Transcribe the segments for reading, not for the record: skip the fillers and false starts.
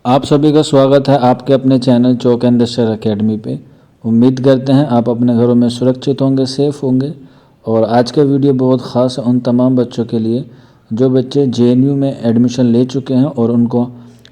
आप सभी का स्वागत है आपके अपने चैनल चौक एंड दशर एकेडमी पे। उम्मीद करते हैं आप अपने घरों में सुरक्षित होंगे, सेफ़ होंगे। और आज का वीडियो बहुत ख़ास है उन तमाम बच्चों के लिए जो बच्चे जेएनयू में एडमिशन ले चुके हैं और उनको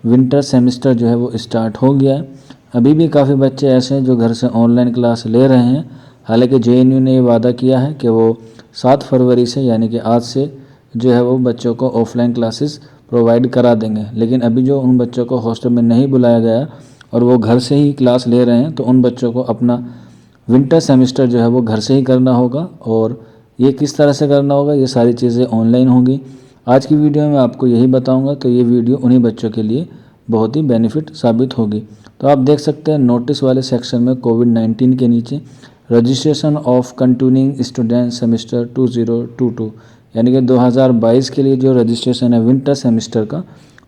विंटर सेमेस्टर जो है वो स्टार्ट हो गया है। अभी भी काफ़ी बच्चे ऐसे हैं जो घर से ऑनलाइन क्लास ले रहे हैं। हालांकि जेएनयू ने ये वादा किया है कि वो 7 फरवरी से यानी कि आज से जो है वो बच्चों को ऑफलाइन क्लासेस प्रोवाइड करा देंगे। लेकिन अभी जो उन बच्चों को हॉस्टल में नहीं बुलाया गया और वो घर से ही क्लास ले रहे हैं, तो उन बच्चों को अपना विंटर सेमेस्टर जो है वो घर से ही करना होगा। और ये किस तरह से करना होगा, ये सारी चीज़ें ऑनलाइन होंगी। आज की वीडियो में आपको यही बताऊंगा, तो ये वीडियो उन्हीं बच्चों के लिए बहुत ही बेनिफिट साबित होगी। तो आप देख सकते हैं नोटिस वाले सेक्शन में कोविड-19 के नीचे registration of continuing student semester 2022 यानी कि 2022 के लिए जो रजिस्ट्रेशन है विंटर सेमेस्टर का,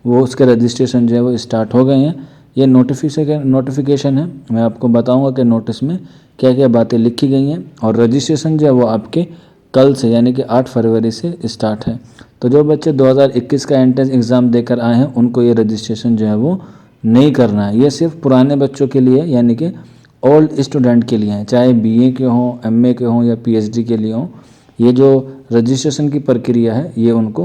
वो उसके रजिस्ट्रेशन जो है वो स्टार्ट हो गए हैं। ये नोटिफिकेशन है। मैं आपको बताऊंगा कि नोटिस में क्या क्या बातें लिखी गई हैं। और रजिस्ट्रेशन जो है वो आपके कल से यानी कि 8 फरवरी से स्टार्ट है। तो जो बच्चे 2021 का एंट्रेंस एग्ज़ाम देकर आए हैं उनको ये रजिस्ट्रेशन जो है वो नहीं करना है। ये सिर्फ पुराने बच्चों के लिए यानी कि ओल्ड स्टूडेंट के लिए हैं, चाहे बीए के हों, एमए के हों या पीएचडी के लिए हों। ये जो रजिस्ट्रेशन की प्रक्रिया है ये उनको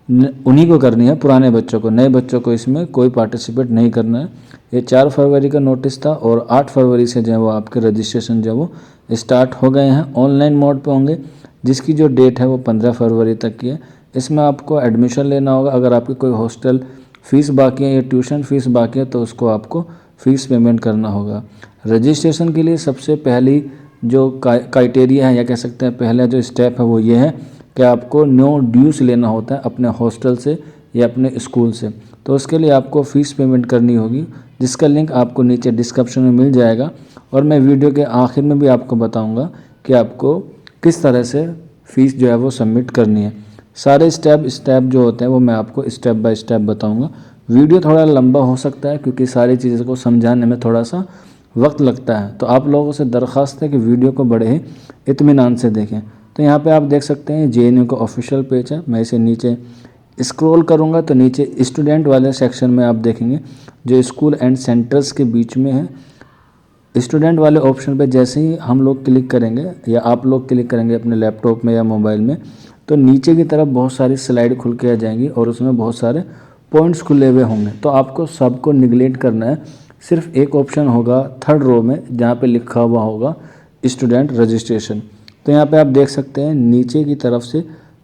उन्हीं को करनी है, पुराने बच्चों को। नए बच्चों को इसमें कोई पार्टिसिपेट नहीं करना है। ये 4 फरवरी का नोटिस था और 8 फरवरी से जो है वो आपके रजिस्ट्रेशन जो है वो स्टार्ट हो गए हैं। ऑनलाइन मोड पे होंगे, जिसकी जो डेट है वो 15 फरवरी तक की है। इसमें आपको एडमिशन लेना होगा। अगर आपकी कोई हॉस्टल फ़ीस बाकी है या ट्यूशन फ़ीस बाकी है तो उसको आपको फ़ीस पेमेंट करना होगा। रजिस्ट्रेशन के लिए सबसे पहली जो क्राइटेरिया है या कह सकते हैं पहला जो स्टेप है वो ये है कि आपको नो ड्यूस लेना होता है अपने हॉस्टल से या अपने स्कूल से। तो उसके लिए आपको फ़ीस पेमेंट करनी होगी, जिसका लिंक आपको नीचे डिस्क्रिप्शन में मिल जाएगा। और मैं वीडियो के आखिर में भी आपको बताऊंगा कि आपको किस तरह से फ़ीस जो है वो सबमिट करनी है। सारे स्टेप जो होते हैं वो मैं आपको स्टेप बाय स्टेप बताऊँगा। वीडियो थोड़ा लंबा हो सकता है क्योंकि सारी चीज़ों को समझाने में थोड़ा सा वक्त लगता है। तो आप लोगों से दरख्वास्त है कि वीडियो को बड़े ही इत्मीनान से देखें। तो यहाँ पे आप देख सकते हैं जेएनयू का ऑफिशियल पेज है। मैं इसे नीचे स्क्रॉल करूँगा तो नीचे स्टूडेंट वाले सेक्शन में आप देखेंगे जो स्कूल एंड सेंटर्स के बीच में है। स्टूडेंट वाले ऑप्शन पे जैसे ही हम लोग क्लिक करेंगे या आप लोग क्लिक करेंगे अपने लैपटॉप में या मोबाइल में, तो नीचे की तरफ बहुत सारी स्लाइड खुल के आ जाएंगी और उसमें बहुत सारे पॉइंट्स खुले हुए होंगे। तो आपको सबको निगलेक्ट करना है। सिर्फ एक ऑप्शन होगा थर्ड रो में जहाँ पे लिखा हुआ होगा स्टूडेंट रजिस्ट्रेशन। तो यहाँ पे आप देख सकते हैं नीचे की तरफ से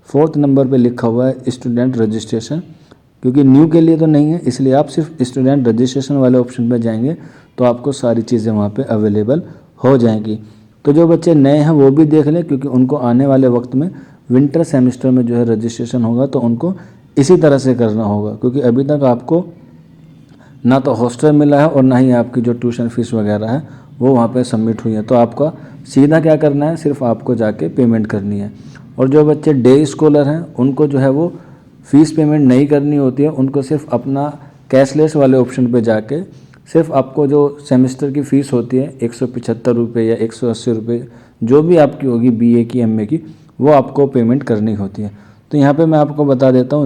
4th नंबर पे लिखा हुआ है स्टूडेंट रजिस्ट्रेशन। क्योंकि न्यू के लिए तो नहीं है, इसलिए आप सिर्फ स्टूडेंट रजिस्ट्रेशन वाले ऑप्शन पर जाएंगे तो आपको सारी चीज़ें वहाँ पे अवेलेबल हो जाएंगी। तो जो बच्चे नए हैं वो भी देख लें, क्योंकि उनको आने वाले वक्त में विंटर सेमेस्टर में जो है रजिस्ट्रेशन होगा तो उनको इसी तरह से करना होगा। क्योंकि अभी तक आपको ना तो हॉस्टल मिला है और ना ही आपकी जो ट्यूशन फ़ीस वगैरह है वो वहाँ पे सबमिट हुई है। तो आपका सीधा क्या करना है, सिर्फ आपको जाके पेमेंट करनी है। और जो बच्चे डे स्कॉलर हैं उनको जो है वो फ़ीस पेमेंट नहीं करनी होती है। उनको सिर्फ अपना कैशलेस वाले ऑप्शन पे जाके सिर्फ आपको जो सेमेस्टर की फ़ीस होती है 175 रुपये या 180 रुपये जो भी आपकी होगी बीए की एमए की, वो आपको पेमेंट करनी होती है। तो यहाँ पे मैं आपको बता देता हूँ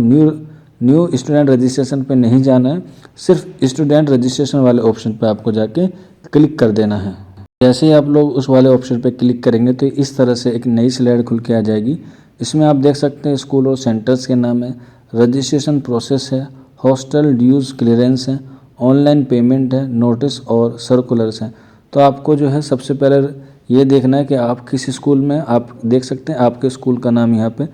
न्यू स्टूडेंट रजिस्ट्रेशन पे नहीं जाना है, सिर्फ स्टूडेंट रजिस्ट्रेशन वाले ऑप्शन पे आपको जाके क्लिक कर देना है। जैसे ही आप लोग उस वाले ऑप्शन पे क्लिक करेंगे तो इस तरह से एक नई स्लाइड खुल के आ जाएगी। इसमें आप देख सकते हैं स्कूल और सेंटर्स के नाम है, रजिस्ट्रेशन प्रोसेस है, हॉस्टल ड्यूज़ क्लियरेंस है, ऑनलाइन पेमेंट है, नोटिस और सर्कुलर्स हैं। तो आपको जो है सबसे पहले ये देखना है कि आप किस स्कूल में, आप देख सकते हैं आपके स्कूल का नाम यहाँ पे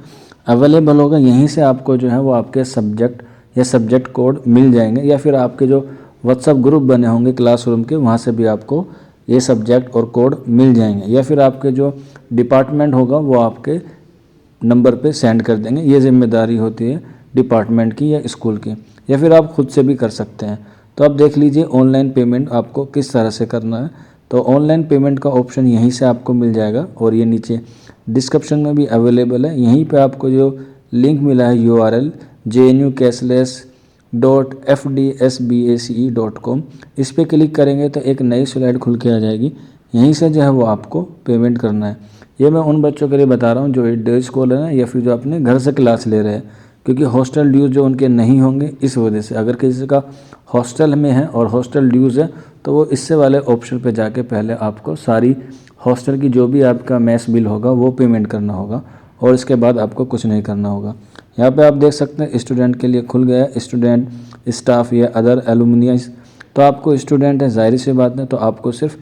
अवेलेबल होगा। यहीं से आपको जो है वो आपके सब्जेक्ट या सब्जेक्ट कोड मिल जाएंगे, या फिर आपके जो व्हाट्सएप ग्रुप बने होंगे क्लासरूम के वहाँ से भी आपको ये सब्जेक्ट और कोड मिल जाएंगे, या फिर आपके जो डिपार्टमेंट होगा वो आपके नंबर पे सेंड कर देंगे। ये जिम्मेदारी होती है डिपार्टमेंट की या स्कूल की, या फिर आप खुद से भी कर सकते हैं। तो आप देख लीजिए ऑनलाइन पेमेंट आपको किस तरह से करना है। तो ऑनलाइन पेमेंट का ऑप्शन यहीं से आपको मिल जाएगा और ये नीचे डिस्क्रिप्शन में भी अवेलेबल है। यहीं पे आपको जो लिंक मिला है URL jnufcashless.fdsbace.com, इस पर क्लिक करेंगे तो एक नई स्लाइड खुल के आ जाएगी। यहीं से जो है वो आपको पेमेंट करना है। ये मैं उन बच्चों के लिए बता रहा हूँ जो डे स्कॉलर हैं या फिर जो अपने घर से क्लास ले रहे हैं। क्योंकि हॉस्टल ड्यूज़ जो उनके नहीं होंगे इस वजह से। अगर किसी का हॉस्टल में है और हॉस्टल ड्यूज़ है तो वो इससे वाले ऑप्शन पे जाके पहले आपको सारी हॉस्टल की जो भी आपका मेस बिल होगा वो पेमेंट करना होगा और इसके बाद आपको कुछ नहीं करना होगा। यहाँ पे आप देख सकते हैं स्टूडेंट के लिए खुल गया है, स्टूडेंट, स्टाफ या अदर एलुमनियस। तो आपको स्टूडेंट है, जाहिर सी बात है, तो आपको सिर्फ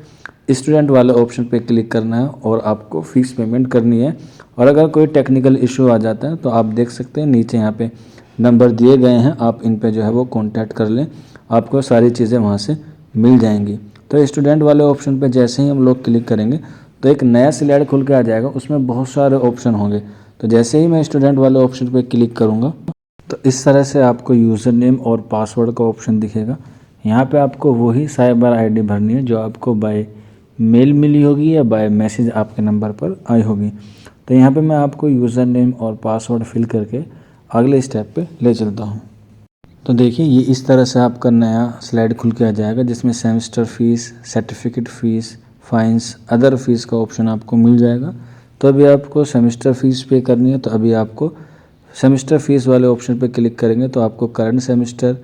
स्टूडेंट वाले ऑप्शन पे क्लिक करना है और आपको फ़ीस पेमेंट करनी है। और अगर कोई टेक्निकल इशू आ जाता है तो आप देख सकते हैं नीचे यहाँ पे नंबर दिए गए हैं, आप इन पे जो है वो कॉन्टैक्ट कर लें, आपको सारी चीज़ें वहाँ से मिल जाएंगी। तो स्टूडेंट वाले ऑप्शन पे जैसे ही हम लोग क्लिक करेंगे तो एक नया स्लाइड खुल के आ जाएगा, उसमें बहुत सारे ऑप्शन होंगे। तो जैसे ही मैं स्टूडेंट वाले ऑप्शन पे क्लिक करूँगा तो इस तरह से आपको यूज़र नेम और पासवर्ड का ऑप्शन दिखेगा। यहाँ पे आपको वही साइबर आईडी भरनी है जो आपको बाय मेल मिली होगी या बाय मैसेज आपके नंबर पर आई होगी। तो यहाँ पे मैं आपको यूज़र नेम और पासवर्ड फिल करके अगले स्टेप पे ले चलता हूँ। तो देखिए ये इस तरह से आपका नया स्लाइड खुल के आ जाएगा जिसमें semester fees, certificate fees, fines, other fees का ऑप्शन आपको मिल जाएगा। तो अभी आपको सेमेस्टर फ़ीस पे करनी है, तो अभी आपको सेमेस्टर फ़ीस वाले ऑप्शन पे क्लिक करेंगे तो आपको करंट सेमेस्टर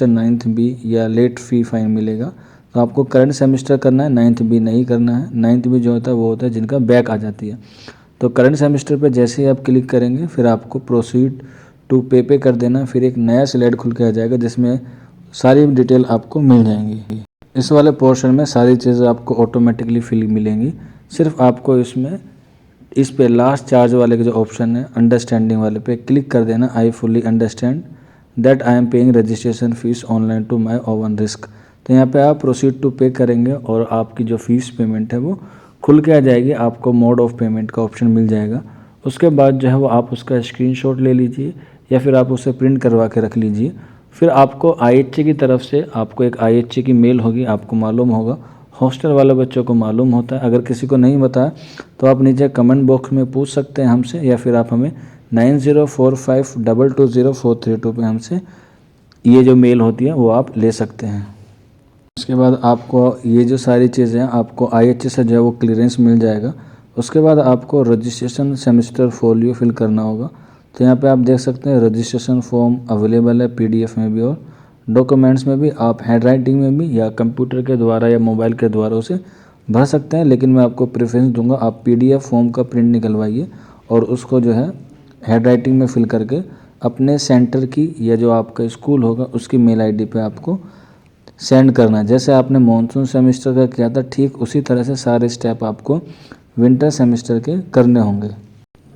9th बी या लेट फ़ी फाइन मिलेगा। तो आपको करंट सेमेस्टर करना है, 9th बी नहीं करना है। 9th बी जो होता है वो होता है जिनका बैक आ जाती है। तो करंट सेमेस्टर पे जैसे ही आप क्लिक करेंगे फिर आपको प्रोसीड टू पे कर देना। फिर एक नया स्लाइड खुल के आ जाएगा जिसमें सारी डिटेल आपको मिल जाएंगी। इस वाले पोर्शन में सारी चीज़ें आपको ऑटोमेटिकली फिल मिलेंगी। सिर्फ आपको इस पे लास्ट चार्ज वाले के जो ऑप्शन है अंडरस्टैंडिंग वाले पे क्लिक कर देना। I fully understand that I am paying registration fees online to my own risk. तो यहाँ पे आप प्रोसीड टू पे करेंगे और आपकी जो फ़ीस पेमेंट है वो खुल के आ जाएगी। आपको मोड ऑफ पेमेंट का ऑप्शन मिल जाएगा। उसके बाद जो है वो आप उसका स्क्रीनशॉट ले लीजिए या फिर आप उसे प्रिंट करवा के रख लीजिए। फिर आपको IHA की तरफ से आपको एक IHA की मेल होगी, आपको मालूम होगा, हॉस्टल वाले बच्चों को मालूम होता है। अगर किसी को नहीं पता तो आप नीचे कमेंट बॉक्स में पूछ सकते हैं हमसे या फिर आप हमें 9045220432 पे हमसे ये जो मेल होती है वो आप ले सकते हैं। उसके बाद आपको ये जो सारी चीज़ें हैं आपको IHA से जो है वो क्लियरेंस मिल जाएगा। उसके बाद आपको रजिस्ट्रेशन सेमेस्टर फोलियो फिल करना होगा। तो यहाँ पे आप देख सकते हैं रजिस्ट्रेशन फॉर्म अवेलेबल है PDF में भी और डॉक्यूमेंट्स में भी। आप हैंडराइटिंग में भी या कंप्यूटर के द्वारा या मोबाइल के द्वारा उसे भर सकते हैं, लेकिन मैं आपको प्रेफरेंस दूंगा आप PDF फॉर्म का प्रिंट निकलवाइए और उसको जो है हैंडराइटिंग में फिल करके अपने सेंटर की या जो आपका स्कूल होगा उसकी मेल ID पे आपको सेंड करना है। जैसे आपने मानसून सेमेस्टर का किया था ठीक उसी तरह से सारे स्टेप आपको विंटर सेमेस्टर के करने होंगे।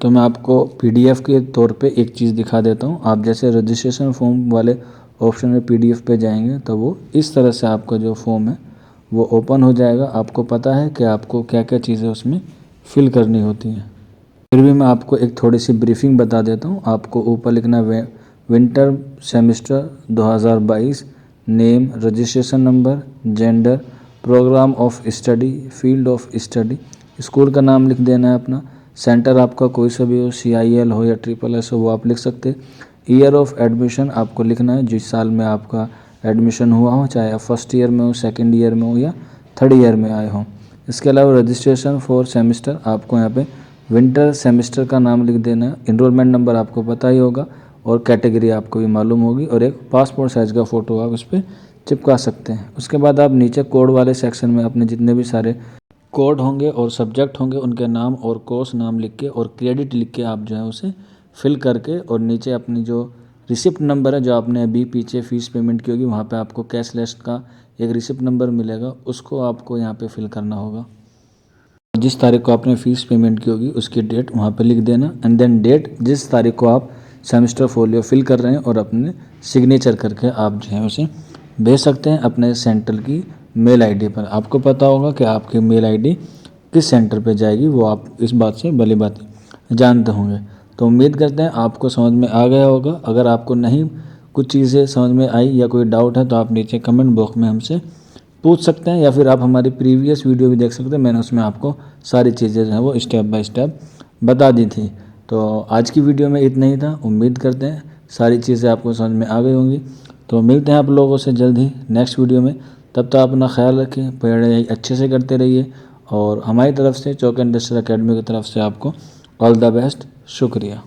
तो मैं आपको PDF के तौर पे एक चीज़ दिखा देता हूँ। आप जैसे रजिस्ट्रेशन फॉर्म वाले ऑप्शन में PDF पे जाएंगे तो वो इस तरह से आपका जो फॉर्म है वो ओपन हो जाएगा। आपको पता है कि आपको क्या क्या चीज़ें उसमें फिल करनी होती हैं। फिर भी मैं आपको एक थोड़ी सी ब्रीफिंग बता देता हूँ। आपको ऊपर लिखना winter semester 2022, name, registration number, gender, programme of study, field of study, school का नाम लिख देना है अपना, सेंटर आपका कोई सा भी हो, CIL हो या SSS हो वो आप लिख सकते। ईयर ऑफ एडमिशन आपको लिखना है जिस साल में आपका एडमिशन हुआ हो, चाहे आप फर्स्ट ईयर में हो, सेकंड ईयर में हो या थर्ड ईयर में आए हो। इसके अलावा रजिस्ट्रेशन फॉर सेमेस्टर आपको यहाँ पे विंटर सेमेस्टर का नाम लिख देना है। इनरोलमेंट नंबर आपको पता ही होगा और कैटेगरी आपको भी मालूम होगी और एक पासपोर्ट साइज़ का फ़ोटो आप उस पर चिपका सकते हैं। उसके बाद आप नीचे कोड वाले सेक्शन में अपने जितने भी सारे कोड होंगे और सब्जेक्ट होंगे उनके नाम और कोर्स नाम लिख के और क्रेडिट लिख के आप जो है उसे फिल करके और नीचे अपनी जो रिसिप्ट नंबर है जो आपने अभी पीछे फ़ीस पेमेंट की होगी वहाँ पे आपको कैशलेस का एक रिसिप्ट नंबर मिलेगा, उसको आपको यहाँ पे फिल करना होगा। जिस तारीख को आपने फ़ीस पेमेंट की होगी उसकी डेट वहाँ पे लिख देना एंड देन डेट जिस तारीख को आप सेमेस्टर फोलियो फिल कर रहे हैं और अपने सिग्नेचर करके आप जो है उसे भेज सकते हैं अपने सेंटर की मेल ID पर। आपको पता होगा कि आपकी मेल ID किस सेंटर पे जाएगी, वो आप इस बात से भली बात जानते होंगे। तो उम्मीद करते हैं आपको समझ में आ गया होगा। अगर आपको नहीं कुछ चीज़ें समझ में आई या कोई डाउट है तो आप नीचे कमेंट बॉक्स में हमसे पूछ सकते हैं या फिर आप हमारी प्रीवियस वीडियो भी देख सकते हैं। मैंने उसमें आपको सारी चीज़ें जो है वो स्टेप बाय स्टेप बता दी थी। तो आज की वीडियो में इतना ही था। उम्मीद करते हैं सारी चीज़ें आपको समझ में आ गई होंगी। तो मिलते हैं आप लोगों से जल्द ही नेक्स्ट वीडियो में। तब तक अपना ख्याल रखें, पढ़ाई अच्छे से करते रहिए और हमारी तरफ से चौक इंडस्ट्रियल अकेडमी की तरफ से आपको ऑल द बेस्ट। शुक्रिया।